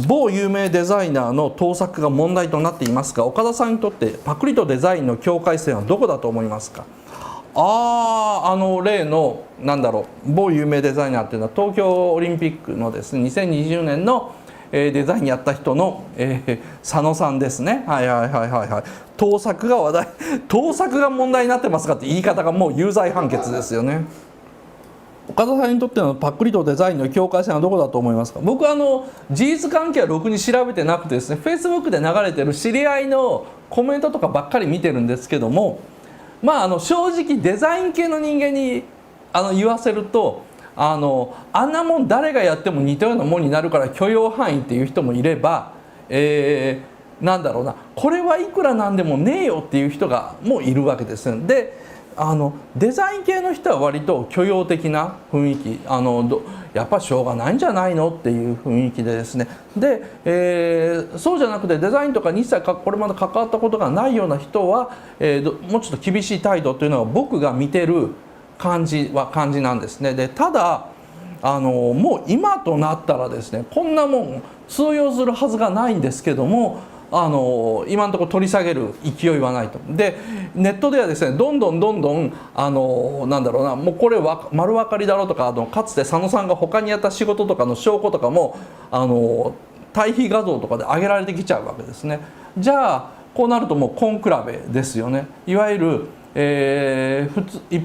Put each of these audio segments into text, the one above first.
某有名デザイナーの盗作が問題となっていますが、岡田さんにとってパクリとデザインの境界線はどこだと思いますか？例の某有名デザイナーっていうのは東京オリンピックのですね2020年のデザインやった人の佐野さんですね。盗作が問題になってますかって言い方がもう有罪判決ですよね。岡田さんにとってのパクリとデザインの境界線はどこだと思いますか？僕は事実関係はろくに調べてなくてですね、Facebook で流れてる知り合いのコメントとかばっかり見てるんですけども、正直デザイン系の人間に言わせるとあんなもん誰がやっても似たようなもんになるから許容範囲っていう人もいれば、これはいくらなんでもねえよっていう人がもういるわけですよ。でデザイン系の人は割と許容的な雰囲気やっぱしょうがないんじゃないのっていう雰囲気でですね、で、そうじゃなくてデザインとかに一切これまで関わったことがないような人は、もうちょっと厳しい態度というのは僕が見てる感じなんですね。でただもう今となったらですね、こんなもん通用するはずがないんですけども今のところ取り下げる勢いはないと。でネットではですねどんどんもうこれは丸分かりだろうとかかつて佐野さんが他にやった仕事とかの証拠とかも対比画像とかで上げられてきちゃうわけですね。じゃあこうなるともう根比べですよね。いわゆる一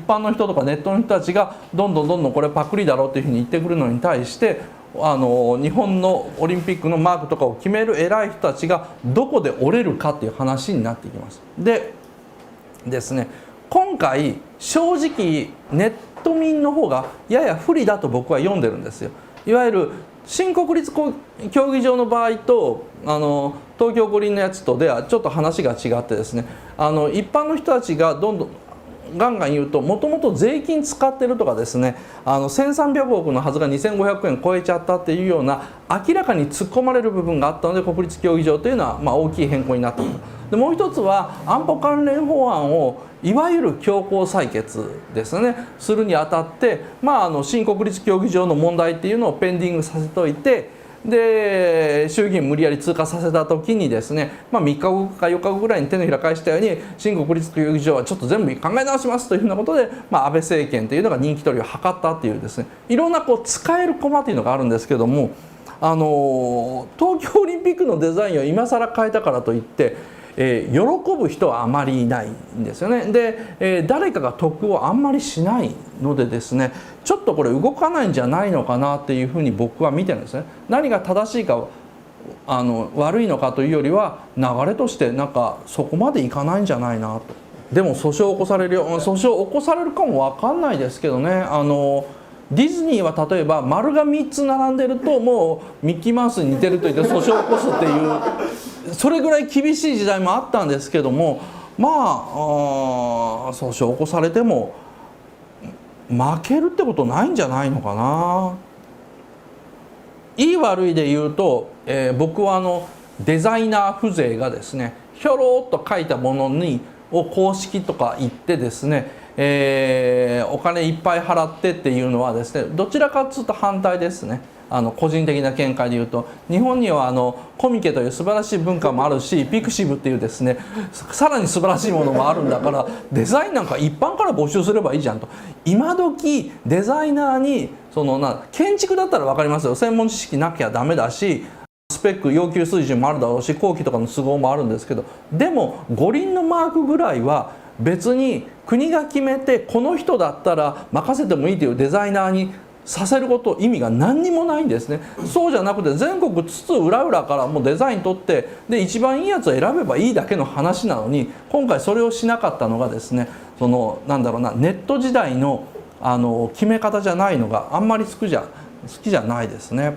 般の人とかネットの人たちがどんどんこれパクリだろうっていうふうに言ってくるのに対して日本のオリンピックのマークとかを決める偉い人たちがどこで折れるかっていう話になっていきます。でですね、今回正直ネット民の方がやや不利だと僕は読んでるんですよ。いわゆる新国立競技場の場合と東京五輪のやつとではちょっと話が違ってですね、一般の人たちがどんどんガンガン言うともともと税金使ってるとかですね1300億のはずが2500円超えちゃったっていうような明らかに突っ込まれる部分があったので国立競技場というのは大きい変更になったと。でもう一つは安保関連法案をいわゆる強行採決ですねするにあたって新国立競技場の問題っていうのをペンディングさせといて、で衆議院無理やり通過させた時にですね、3日後か4日後ぐらいに手のひら返したように新国立競技場はちょっと全部考え直しますというふうなことで、安倍政権というのが人気取りを図ったっていうですね、いろんな使える駒というのがあるんですけども東京オリンピックのデザインを今更変えたからといって喜ぶ人はあまりいないんですよね。で、誰かが得をあんまりしないのでですね、ちょっとこれ動かないんじゃないのかなっていうふうに僕は見てるんですね。何が正しいか悪いのかというよりは流れとしてそこまでいかないんじゃないなと。でも訴訟を起こされるかも分かんないですけどね。ディズニーは例えば丸が3つ並んでるともうミッキーマウスに似てると言って訴訟を起こすっていうそれぐらい厳しい時代もあったんですけども、訴訟を起こされても負けるってことないんじゃないのかな。いい悪いで言うと、僕はデザイナー風情がですねひょろっと書いたものを公式とか言ってですねお金いっぱい払ってっていうのはですねどちらかというと反対ですね。個人的な見解で言うと日本にはコミケという素晴らしい文化もあるしピクシブっていうですねさらに素晴らしいものもあるんだからデザインなんか一般から募集すればいいじゃんと。今時デザイナーに建築だったら分かりますよ、専門知識なきゃダメだしスペック要求水準もあるだろうし工期とかの都合もあるんですけど、でも五輪のマークぐらいは別に国が決めてこの人だったら任せてもいいというデザイナーにさせること意味が何にもないんですね。そうじゃなくて全国津々浦々からもうデザイン取ってで一番いいやつを選べばいいだけの話なのに今回それをしなかったのがですねネット時代の決め方じゃないのがあんまり好きじゃないですね。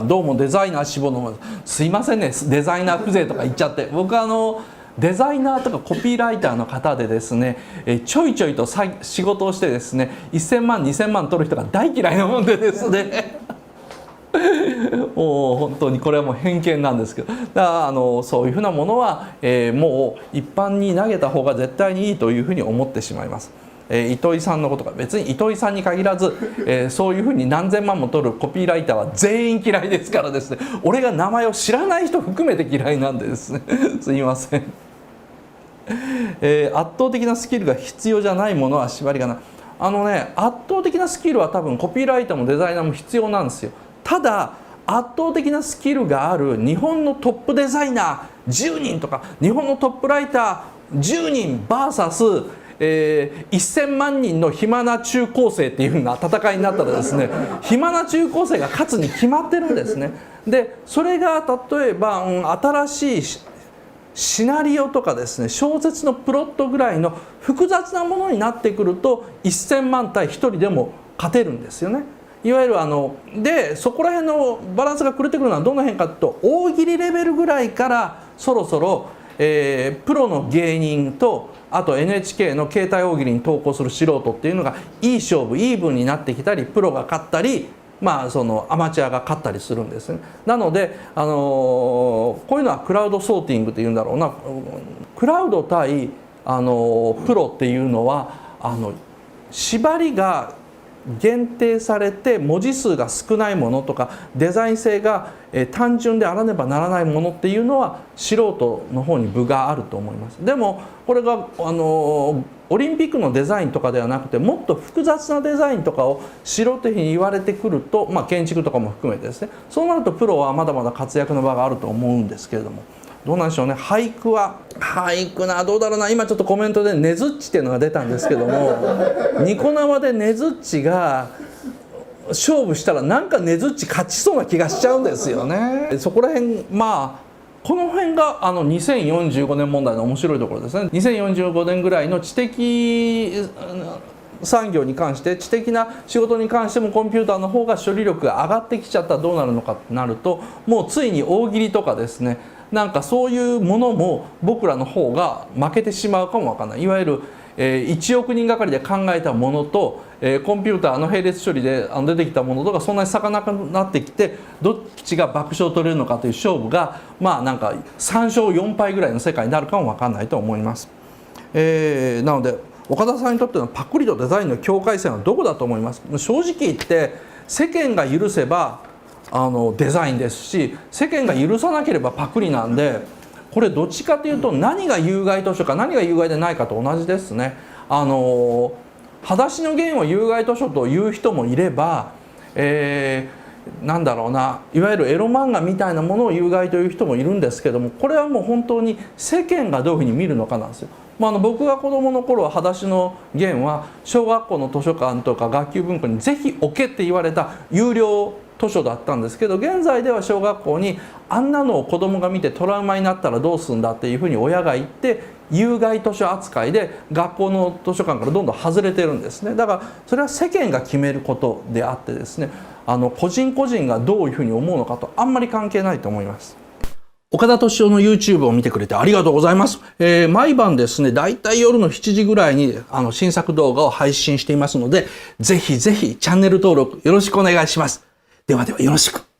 どうもデザイナー志望のすいませんねデザイナー風情とか言っちゃって、僕デザイナーとかコピーライターの方でですねちょいちょいと仕事をしてですね1000万2000万取る人が大嫌いなもんでですねもう本当にこれはもう偏見なんですけど、だからそういうふうなものは、もう一般に投げた方が絶対にいいというふうに思ってしまいます。糸井さんのことが、別に糸井さんに限らず、そういうふうに何千万も取るコピーライターは全員嫌いですからですね、俺が名前を知らない人含めて嫌いなんでですねすいません。圧倒的なスキルが必要じゃないものは縛りがない。圧倒的なスキルは多分コピーライターもデザイナーも必要なんですよ。ただ圧倒的なスキルがある日本のトップデザイナー10人とか日本のトップライター10人 VS、1000万人の暇な中高生っていう風な戦いになったらですね、暇な中高生が勝つに決まってるんですね。でそれが例えば、新しいシナリオとかですね、小説のプロットぐらいの複雑なものになってくると1000万対1人でも勝てるんですよね。いわゆるでそこら辺のバランスが狂ってくるのはどの辺かというと、大喜利レベルぐらいからそろそろ、プロの芸人とあと NHK の携帯大喜利に投稿する素人っていうのがいい勝負イーブンになってきたり、プロが勝ったり、そのアマチュアが勝ったりするんですね。なので、こういうのはクラウドソーティングっていうんだろうな。クラウド対プロっていうのは縛りが限定されて文字数が少ないものとかデザイン性が単純であらねばならないものっていうのは素人の方に分があると思います。でもこれがオリンピックのデザインとかではなくて、もっと複雑なデザインとかを素人に言われてくると、建築とかも含めてですね、そうなるとプロはまだまだ活躍の場があると思うんですけれども、どうなんでしょうね。俳句な、どうだろうな。今ちょっとコメントでねずっちっていうのが出たんですけども、ニコ生でねずっちが勝負したらなんかねずっち勝ちそうな気がしちゃうんですよね。そこら辺この辺が2045年問題の面白いところですね。2045年ぐらいの知的産業に関して、知的な仕事に関してもコンピューターの方が処理力が上がってきちゃったらどうなるのかってなると、もうついに大喜利とかですね、なんかそういうものも僕らの方が負けてしまうかもわからない。いわゆる1億人がかりで考えたものとコンピューターの並列処理で出てきたものとかそんなに差がなくなってきて、どっちが爆笑を取れるのかという勝負がなんか3勝4敗ぐらいの世界になるかも分かんないと思います。なので岡田さんにとってのパクリとデザインの境界線はどこだと思います？正直言って世間が許せばデザインですし、世間が許さなければパクリなんで、これどっちかというと何が有害図書か何が有害でないかと同じですね。裸足の弦を有害図書という人もいれば、なんだろうな、いわゆるエロ漫画みたいなものを有害という人もいるんですけども、これはもう本当に世間がどういうふうに見るのかなんですよ。僕が子どもの頃は裸足の弦は小学校の図書館とか学級文庫にぜひ置けって言われた有料図書だったんですけど、現在では小学校にあんなのを子どもが見てトラウマになったらどうするんだっていうふうに親が言って有害図書扱いで学校の図書館からどんどん外れてるんですね。だからそれは世間が決めることであってですね、個人個人がどういうふうに思うのかとあんまり関係ないと思います。岡田敏夫の YouTube を見てくれてありがとうございます。毎晩ですね、だいたい夜の7時ぐらいに新作動画を配信していますので、ぜひぜひチャンネル登録よろしくお願いします。ではではよろしく。